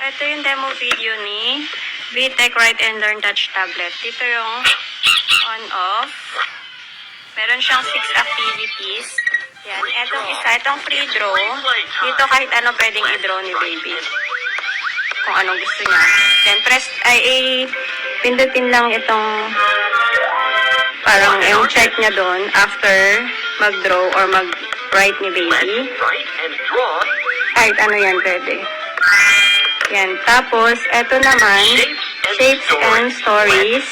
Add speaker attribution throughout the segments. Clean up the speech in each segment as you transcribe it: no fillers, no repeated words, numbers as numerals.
Speaker 1: Ito yung demo video ni VTech Write and Learn Touch Tablet. Dito yung on-off. Meron siyang 6 activities. Yan. Etong isa, itong free draw. Dito kahit ano pwedeng i-draw ni baby. Kung anong gusto niya. Then press, pindutin lang itong parang yung check niya doon after mag-draw or mag-write ni baby. Kahit ano yan pwede. Yan. Tapos, eto naman, shapes and stories.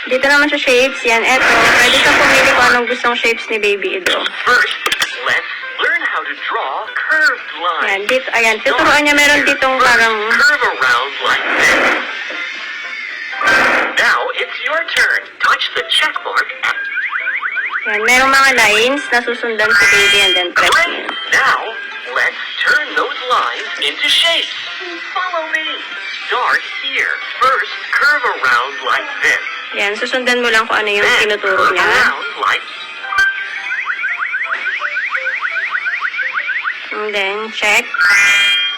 Speaker 1: Dito naman sa shapes, yan, eto. Pwede kang pumili kung anong gustong shapes ni baby i-draw. Yan, dito, ayan, tuturuan niya meron ditong parang...
Speaker 2: Now, it's your turn. Touch the check mark.
Speaker 1: Yan, merong mga lines na susundan si baby and then press niya.
Speaker 2: Now, let's turn those lines into shapes. Follow me. Start here. First, curve around like this.
Speaker 1: Yan, susundan mo lang kung ano yung
Speaker 2: Then,
Speaker 1: tinuturo
Speaker 2: curve
Speaker 1: niya.
Speaker 2: around like...
Speaker 1: And then, check.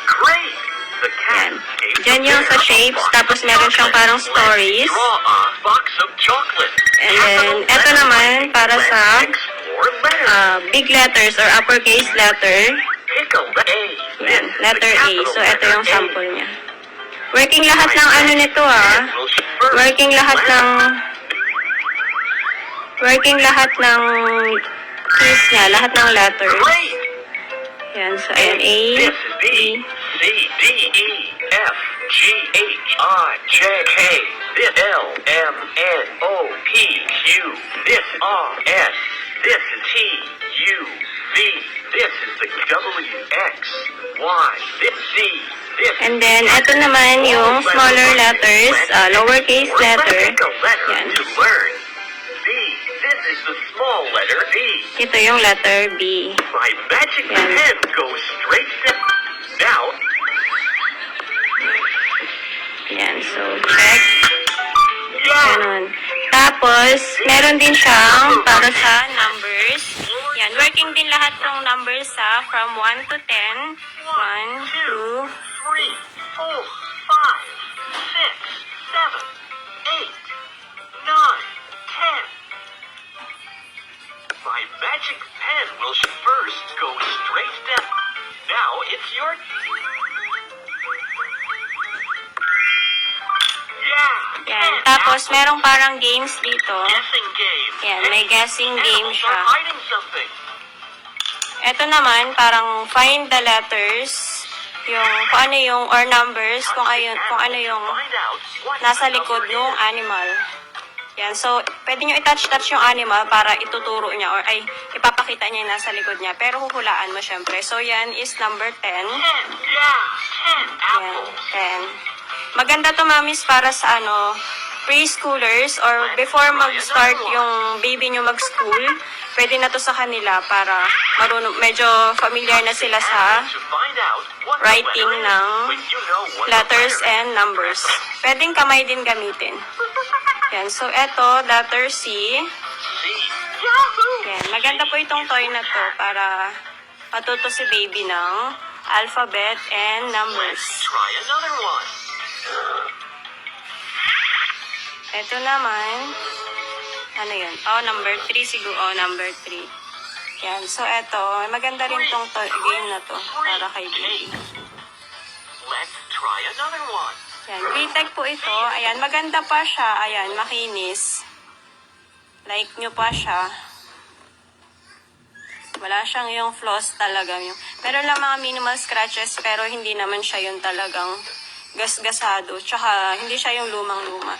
Speaker 2: Great! The cat
Speaker 1: Yan.
Speaker 2: escaped
Speaker 1: Diyan
Speaker 2: the
Speaker 1: yung sa
Speaker 2: bear.
Speaker 1: shapes,
Speaker 2: Box
Speaker 1: tapos
Speaker 2: of
Speaker 1: meron siyang parang
Speaker 2: chocolate.
Speaker 1: stories.
Speaker 2: Let's draw a box of chocolate.
Speaker 1: And then, eto naman, para sa
Speaker 2: Explore letters.
Speaker 1: big letters or uppercase letter.
Speaker 2: Pick a A.
Speaker 1: Yan,
Speaker 2: This is
Speaker 1: letter
Speaker 2: the
Speaker 1: A.
Speaker 2: capital
Speaker 1: So, ito yung
Speaker 2: letter A.
Speaker 1: sample niya. Working lahat ng ano nito Working lahat ng keys niya, lahat ng letters.
Speaker 2: Great!
Speaker 1: Yan, so ayan, A,
Speaker 2: This is B,
Speaker 1: B.
Speaker 2: C, D, E, F, G, H, I, J, K. This L, M, N, O, P, Q. This R, S. This is T, U, V. This is the W, X, Y. This Z. This
Speaker 1: And then, ito naman yung smaller letters, lowercase letter. Yan.
Speaker 2: To learn. B. This is the small letter B.
Speaker 1: Ito yung letter B.
Speaker 2: My magic
Speaker 1: Yan.
Speaker 2: pen goes straight to... Now,
Speaker 1: Yan, so check.
Speaker 2: yeah!
Speaker 1: Ganun. Tapos, meron din siyang para sa numbers. Yan, working din lahat ng numbers from 1 to 10. 1, 2,
Speaker 2: 3, 4, 5, 6, 7, 8, 9, 10. My magic pen will first go straight down. Now it's your... Yeah!
Speaker 1: yan. Tapos, merong parang games dito.
Speaker 2: Guessing game.
Speaker 1: Yan, may guessing game
Speaker 2: Animals
Speaker 1: siya.
Speaker 2: are hiding something.
Speaker 1: Ito naman, parang find the letters. Yung, kung ano yung, or numbers, kung ano yung
Speaker 2: Find out what
Speaker 1: nasa
Speaker 2: the
Speaker 1: likod
Speaker 2: number
Speaker 1: ng
Speaker 2: is.
Speaker 1: animal. Yan, so, pwede nyo i-touch yung animal para ituturo niya or ay ipapakita niya yung nasa likod niya. Pero huhulaan mo syempre. So, yan is number 10.
Speaker 2: 10, yeah, 10
Speaker 1: Yan,
Speaker 2: apples.
Speaker 1: 10. Maganda to, mamis, para sa preschoolers or before mag-start yung baby nyo mag-school. Pwede na to sa kanila para medyo familiar na sila sa
Speaker 2: To find out what the
Speaker 1: writing
Speaker 2: letter is,
Speaker 1: ng
Speaker 2: when you know what the
Speaker 1: letters
Speaker 2: letter is.
Speaker 1: and numbers. Pwedeng kamay din gamitin. Yan, so eto, letter C.
Speaker 2: C. Yahoo!
Speaker 1: Yan, maganda po itong toy na to para matuto si baby ng alphabet and numbers.
Speaker 2: Let's try another one.
Speaker 1: Ito naman, ano yun? Oh, number 3 siguro. Oh, number 3. Yan, so eto, maganda rin tong game na to para kay baby.
Speaker 2: Let's try another one.
Speaker 1: Yan, VTech po ito. Ayan, maganda pa siya. Ayan, makinis. Like nyo pa siya. Wala siyang yung flaws talaga. Meron lang mga minimal scratches pero hindi naman siya yung talagang gasgasado. Tsaka hindi siya yung lumang-luma.